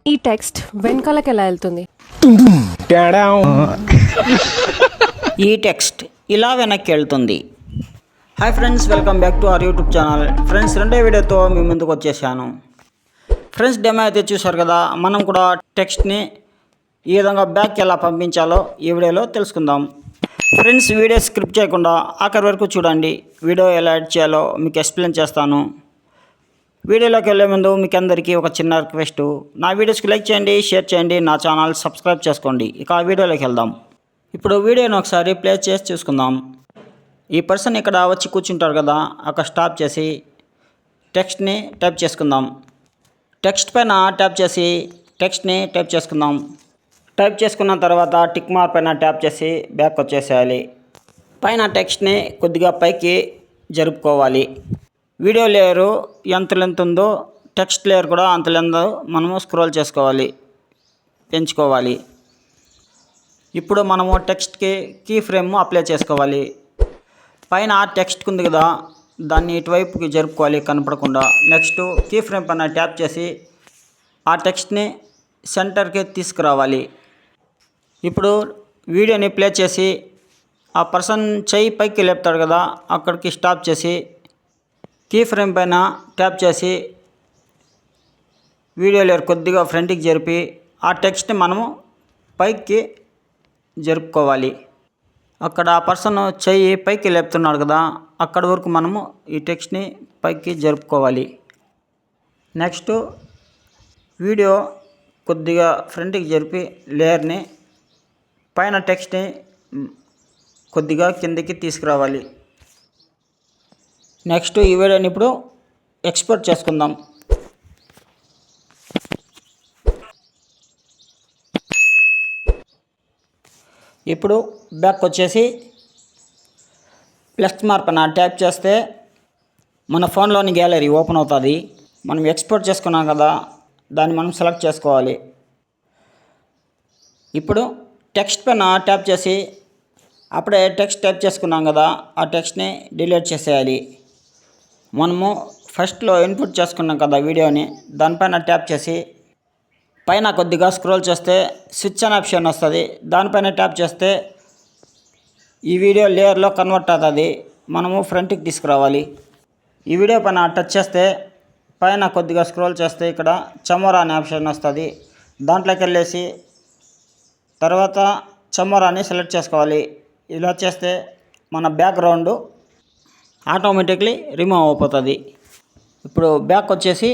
ఈ టెక్స్ట్ వెనకాలకి ఎలా వెళ్తుంది? ఈ టెక్స్ట్ ఇలా వెనక్కి వెళ్తుంది. Hi friends, welcome back to our YouTube channel. Friends, రెండో వీడియోతో మీ ముందుకు వచ్చేసాను. ఫ్రెండ్స్, డెమో అయితే చూశారు కదా. మనం కూడా టెక్స్ట్ని ఈ విధంగా బ్యాక్ ఎలా పంపించాలో ఈ వీడియోలో తెలుసుకుందాం. ఫ్రెండ్స్, వీడియో స్క్రిప్ట్ చేయకుండా ఆఖరి వరకు చూడండి. వీడియో ఎలా యాడ్ చేయాలో మీకు ఎక్స్ప్లెయిన్ చేస్తాను. వీడియోలోకి వెళ్ళే ముందు మీకు అందరికీ ఒక చిన్న రిక్వెస్ట్, నా వీడియోస్కి లైక్ చేయండి, షేర్ చేయండి, నా ఛానల్ సబ్స్క్రైబ్ చేసుకోండి. ఇక ఆ వీడియోలోకి వెళ్దాం. ఇప్పుడు వీడియోని ఒకసారి ప్లే చేసి చూసుకుందాం. ఈ పర్సన్ ఇక్కడ వచ్చి కూర్చుంటారు కదా, అక్కడ స్టాప్ చేసి టెక్స్ట్ని టైప్ చేసుకుందాం. టెక్స్ట్ పైన ట్యాప్ చేసి టెక్స్ట్ని టైప్ చేసుకుందాం. టైప్ చేసుకున్న తర్వాత టిక్ మార్క్ పైన ట్యాప్ చేసి బ్యాక్ వచ్చేసేయాలి. పైన టెక్స్ట్ని కొద్దిగా పైకి జరుపుకోవాలి. వీడియో లేయరు ఎంత లెంత్ ఉందో టెక్స్ట్ లేయర్ కూడా అంత లెంత్ మనము స్క్రోల్ చేసుకోవాలి, పెంచుకోవాలి. ఇప్పుడు మనము టెక్స్ట్కి కీ ఫ్రేమ్ అప్లై చేసుకోవాలి. పైన టెక్స్ట్ ఉంది కదా, దాన్ని ఇటువైపుకి జరుపుకోవాలి కనపడకుండా. నెక్స్ట్ కీ ఫ్రేమ్ పైన ట్యాప్ చేసి ఆ టెక్స్ట్ని సెంటర్కి తీసుకురావాలి. ఇప్పుడు వీడియోని ప్లే చేసి ఆ పర్సన్ చెయ్యి పైకి లేపుతాడు కదా, అక్కడికి స్టాప్ చేసి కీ ఫ్రేమ్ పైన ట్యాప్ చేసి వీడియో లేయర్ కొద్దిగా ఫ్రంట్కి జరిపి ఆ టెక్స్ట్ని మనము పైకి జరుపుకోవాలి. అక్కడ ఆ పర్సన్ చెయ్యి పైకి లేపుతున్నాడు కదా, అక్కడి వరకు మనము ఈ టెక్స్ట్ని పైకి జరుపుకోవాలి. నెక్స్ట్ వీడియో కొద్దిగా ఫ్రంట్కి జరిపి లేయర్ని పైన టెక్స్ట్ని కొద్దిగా కిందకి తీసుకురావాలి. నెక్స్ట్ ఈ వీడియోని ఇప్పుడు ఎక్స్పోర్ట్ చేసుకుందాం. ఇప్పుడు బ్యాక్ వచ్చేసి ప్లస్ మార్క్ పైన ట్యాప్ చేస్తే మన ఫోన్లోని గ్యాలరీ ఓపెన్ అవుతుంది. మనం ఎక్స్పోర్ట్ చేసుకున్నాం కదా, దాన్ని మనం సెలెక్ట్ చేసుకోవాలి. ఇప్పుడు టెక్స్ట్ పైన ట్యాప్ చేసి అప్పుడే టెక్స్ట్ టైప్ చేసుకున్నాం కదా, ఆ టెక్స్ట్ని డిలీట్ చేసేయాలి. మనము ఫస్ట్లో ఇన్పుట్ చేసుకున్నాం కదా వీడియోని, దానిపైన ట్యాప్ చేసి పైన కొద్దిగా స్క్రోల్ చేస్తే స్విచ్ అనే ఆప్షన్ వస్తుంది. దానిపైన ట్యాప్ చేస్తే ఈ వీడియో లేయర్లో కన్వర్ట్ అవుతుంది. మనము ఫ్రంట్కి తీసుకురావాలి. ఈ వీడియో పైన టచ్ చేస్తే పైన కొద్దిగా స్క్రోల్ చేస్తే ఇక్కడ చమోరా అనే ఆప్షన్ వస్తుంది. దాంట్లోకి వెళ్ళేసి తర్వాత చమోరాని సెలెక్ట్ చేసుకోవాలి. ఇలా చేస్తే మన బ్యాక్గ్రౌండ్ ఆటోమేటిక్లీ రిమూవ్ అయిపోతుంది. ఇప్పుడు బ్యాక్ వచ్చేసి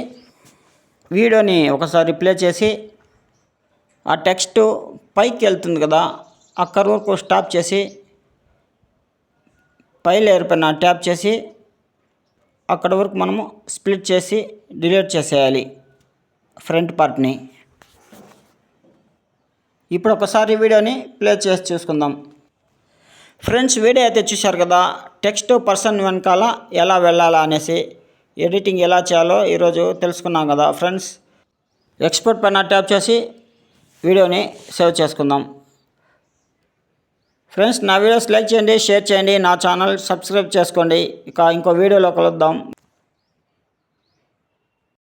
వీడియోని ఒకసారి ప్లే చేసి ఆ టెక్స్ట్ పైకి వెళ్తుంది కదా, అక్కడి వరకు స్టాప్ చేసి పై లేయర్ పైన ట్యాప్ చేసి అక్కడి వరకు మనము స్ప్లిట్ చేసి డిలీట్ చేసేయాలి ఫ్రంట్ పార్ట్ని. ఇప్పుడు ఒకసారి వీడియోని ప్లే చేసి చూసుకుందాం. ఫ్రెండ్స్, వీడియో అయితే చూశారు కదా, టెక్స్ట్ పర్సన్ వెనకాల ఎలా వెళ్ళాలా అనేసి ఎడిటింగ్ ఎలా చేయాలో ఈరోజు తెలుసుకున్నాం కదా. ఫ్రెండ్స్, ఎక్స్పోర్ట్ పైన ట్యాప్ చేసి వీడియోని సేవ్ చేసుకుందాం. ఫ్రెండ్స్, నా వీడియోస్ లైక్ చేయండి, షేర్ చేయండి, నా ఛానల్ సబ్స్క్రైబ్ చేసుకోండి. ఇక ఇంకో వీడియోలో కలుద్దాం.